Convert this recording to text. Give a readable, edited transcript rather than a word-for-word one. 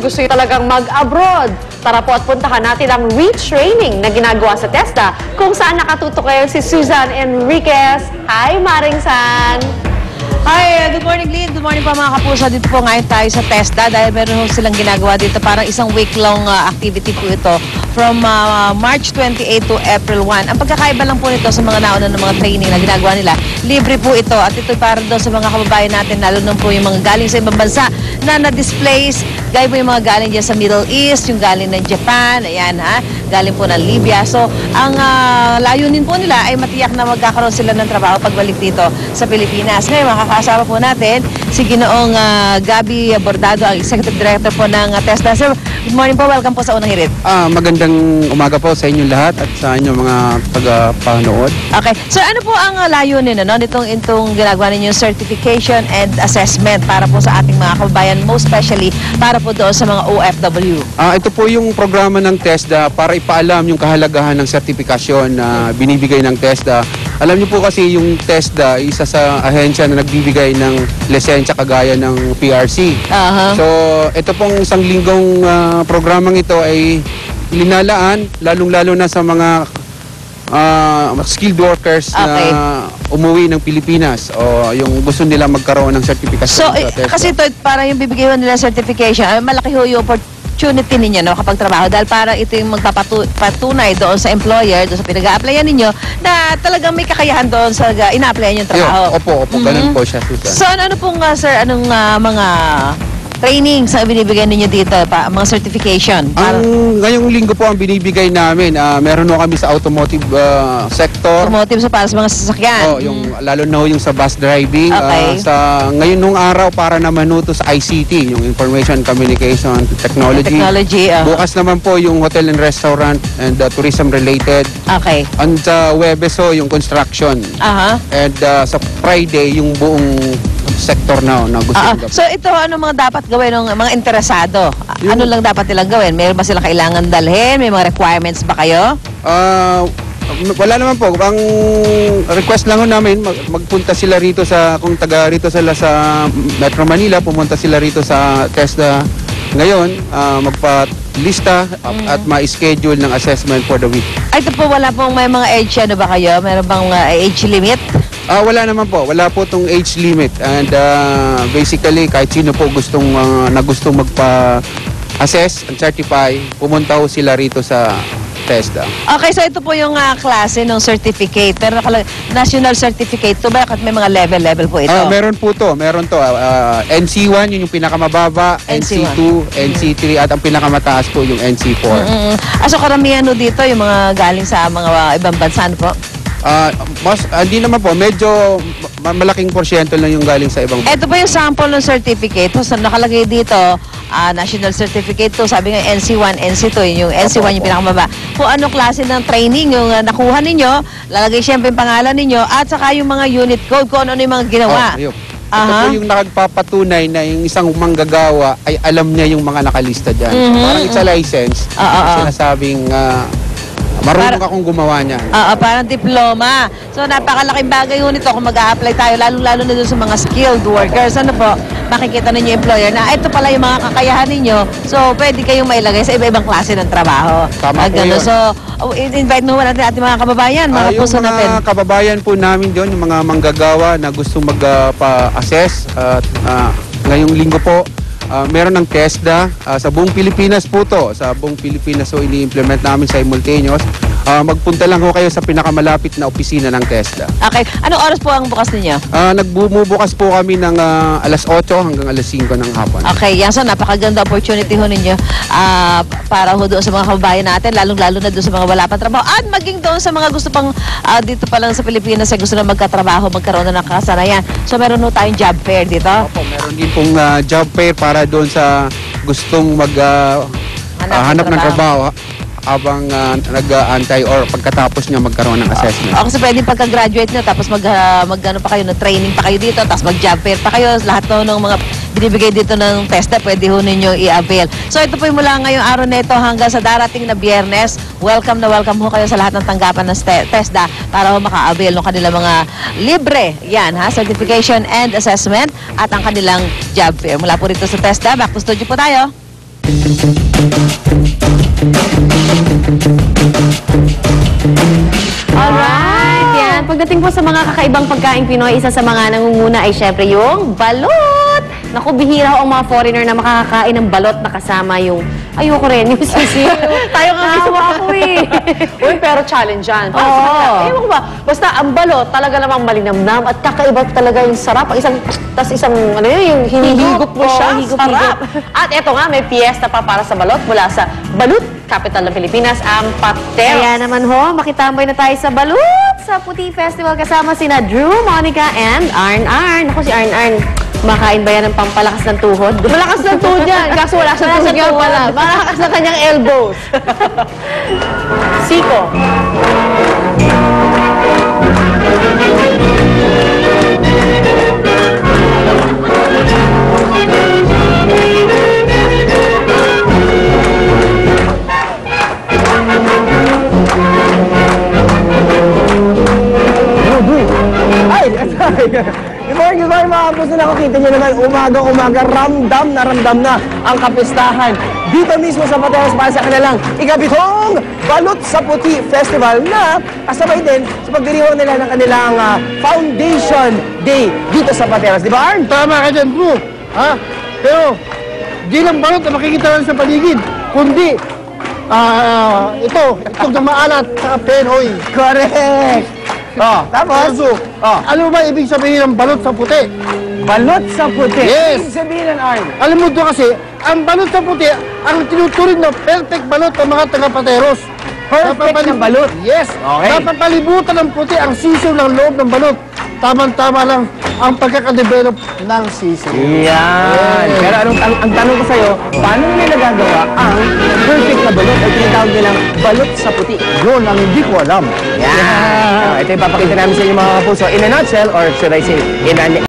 gusto nyo talagang mag-abroad. Tara po at puntahan natin ang retraining na ginagawa sa TESDA kung saan nakatutok kayo si Susan Enriquez. Hi, Maring San! Hi, good morning, Lynn. Good morning po mga kapuso. Dito po ngayon tayo sa TESDA dahil meron silang ginagawa dito. Parang isang week-long activity po ito from March 28 to April 1. Ang pagkakaiba lang po nito sa mga nauna ng mga training na ginagawa nila, libre po ito. At ito para daw sa mga kababayan natin, lalo na po yung mga galing sa ibang bansa na na-displace. Gaya po yung mga galing dyan sa Middle East, yung galing ng Japan, ayan ha, galing po ng Libya. So, ang layunin po nila ay matiyak na magkakaroon sila ng trabaho pagbalik dito sa Pilipinas. Ngayon, makakasama po natin si Ginoong Gabi Bordado, ang Executive Director po ng TESDA. Sir, good morning po. Welcome po sa Unang Hirit. Magandang umaga po sa inyong lahat at sa inyong mga tagapanood. Okay. Sir, ano po ang layunin itong ginagawa ninyong certification and assessment para po sa ating mga kababayan, most especially para po doon sa mga OFW? Ito po yung programa ng TESDA para ipaalam yung kahalagahan ng sertifikasyon na binibigay ng TESDA. Alam niyo po kasi yung TESDA, isa sa ahensya na nagbibigay ng lisensya kagaya ng PRC. So, ito pong isang linggong programang ito ay linalaan, lalong-lalo na sa mga skilled workers na umuwi ng Pilipinas o yung gusto nila magkaroon ng certification. So, kasi ito parang yung bibigyan nila certification, malaki ho yung opportunity ninyo kapag trabaho dahil parang ito yung magpapatunay doon sa employer, doon sa pinag-a-applyan ninyo na talagang may kakayahan doon sa ina-applyan yung trabaho. Opo, ganun po siya, Susan. So, ano pong, sir, anong mga training sa binibigay ninyo dito, mga certification? Ngayong linggo po ang binibigay namin, meron po kami sa automotive sector. Automotive, so para sa mga sasakyan? Lalo na yung sa bus driving. Ngayon nung araw para naman to sa ICT, yung Information Communication Technology. Bukas naman po yung hotel and restaurant and tourism related. Okay. And sa Webes yung construction. And sa Friday yung buong sector na gusto nila. So ito, ano mga dapat gawin ng mga interesado? Ano lang dapat nilang gawin? Mayroon ba silang kailangan dalhin? May mga requirements ba kayo? Wala naman po. Ang request lang namin, magpunta sila rito kung taga rito sila sa Metro Manila, pumunta sila rito sa TESDA ngayon, magpa-lista at ma-schedule ng assessment for the week. Ito po, wala pong may mga age, ano ba kayo? Meron bang age limit? Wala naman po. Wala po itong age limit. And basically, kahit sino po gustong magpa-assess and certify, pumunta ho sila rito sa TESDA. Okay, so ito po yung klase ng certificate. Pero national certificate to ba? May mga level po ito? Meron po to. Meron to. NC1, yun yung pinakamababa. NC2, NC3, at ang pinakamataas po yung NC4. So karamihan dito yung mga galing sa mga ibang bansa po? Hindi naman po, medyo malaking porsyento lang yung galing sa ibang. Ito po yung sample ng certificate. So, nakalagay dito, national certificate to. Sabi nga NC1, NC2, yung NC1 yung pinakamaba. Kung anong klase ng training yung nakuha ninyo, lalagay siyempre yung pangalan ninyo at saka yung mga unit code, kung ano yung mga ginawa. Ito po yung nakagpapatunay na yung isang manggagawa ay alam niya yung mga nakalista dyan. Parang it's a license. Sinasabing marunong akong gumawa niya. Parang diploma. So, napakalaking bagay nito kung mag-a-apply tayo, lalo na doon sa mga skilled workers. Ano po, makikita ninyo employer na ito pala yung mga kakayahan ninyo. So, pwede kayong mailagay sa iba-ibang klase ng trabaho. Tama po yun. So, invite mo natin ating mga kababayan, mga puso natin. Yung mga kababayan po namin doon, yung mga manggagawa na gusto magpa-assess. Ngayong linggo po, meron ng TESDA sa buong Pilipinas po to. Sa buong Pilipinas ini-implement namin simultaneous. Magpunta lang ho kayo sa pinakamalapit na opisina ng TESDA. Okay. Anong oras po ang bukas ninyo? Nagbumubukas po kami ng alas 8 hanggang alas 5 ng hapon. Okay. Yan, so napakaganda opportunity ho ninyo para ho doon sa mga kababayan natin, lalong-lalo na doon sa mga wala pang trabaho at maging doon sa mga gusto pang dito pa lang sa Pilipinas ay gusto na magkatrabaho, magkaroon na ng kasanayan. So meron ho tayong job fair dito? Opo, meron din pong job fair para doon sa gustong hanap ng trabaho habang nag-aantay or pagkatapos niya magkaroon ng assessment. Kasi pwedeng pagka-graduate nyo, tapos mag-ano pa kayo, training pa kayo dito, tapos mag-job fair pa kayo, lahat ng mga binibigay dito ng TESDA, pwede ho ninyo i-avail. So ito po yung mula ngayong araw na ito hanggang sa darating na Biyernes. Welcome ho kayo sa lahat ng tanggapan ng TESDA para ho maka-avail ng kanilang mga libre, certification and assessment at ang kanilang job fair. Mula po rito sa TESDA, back to studio po tayo. Alright, yan. Pagdating po sa mga kakaibang pagkaing Pinoy, isa sa mga nangunguna ay syempre yung balot. Naku, bihira ho ang mga foreigner na makakakain ng balot na kasama yung, ayoko rin, yung sisiyo. Tayo nga gusto ako eh. Uy, pero challenge yan. Oo. Ewan ko ba, basta ang balot talaga namang malinamnam at kakaiba talaga yung sarap. Isang, ano yun, yung hinihigop mo siya. Sarap. At eto nga, may piyesta pa para sa balot mula sa Balut, capital ng Pilipinas, ang Pateros. Kaya naman ho, makitambay na tayo sa Balut sa Puti Festival kasama sina Drew, Monica, and Arn Arn. Ako si Arn Arn. Makain ba yan ng pampalakas ng tuhod? Malakas ng tuhod yan, kaso wala siyang tuhod nga pala. Malakas na kanyang elbows. Siko. Good morning mga kapuso, nakakita nyo naman umaga-umaga, ramdam na ang kapistahan dito mismo sa Pateros para sa kanilang ikabitong Balot sa Puti Festival na kasabay din sa pagdiriwang nila ng kanilang Foundation Day dito sa Pateros. Di ba, Arn? Tama ka dyan, bro. Ha? Pero, di lang balot na makikita lang sa paligid, kundi, itong na maalat sa penoy. Correct! Oh, tapos? Alam mo ba ibig sabihin ng balot sa puti? Balot sa Puti. Yes. Ibig sabihin ng Arn. Alam mo doon kasi, ang balot sa puti, ang tinuturing na perfect balot ng mga taga-Pateros. Perfect na balot? Yes. Okay. Napapalibutan ng puti ang sisiw ng loob ng balot. Tamang-tama lang ang pagkakadevelop ng sisiw. Yan. Pero ang tanong ko sa'yo, paano nila nagagawa ang perfect na balot o tinatawag nilang balot sa puti? Yun ang hindi ko alam. Yan. Ito yung papakita namin sa inyo mga kapuso in a nutshell or should I say in a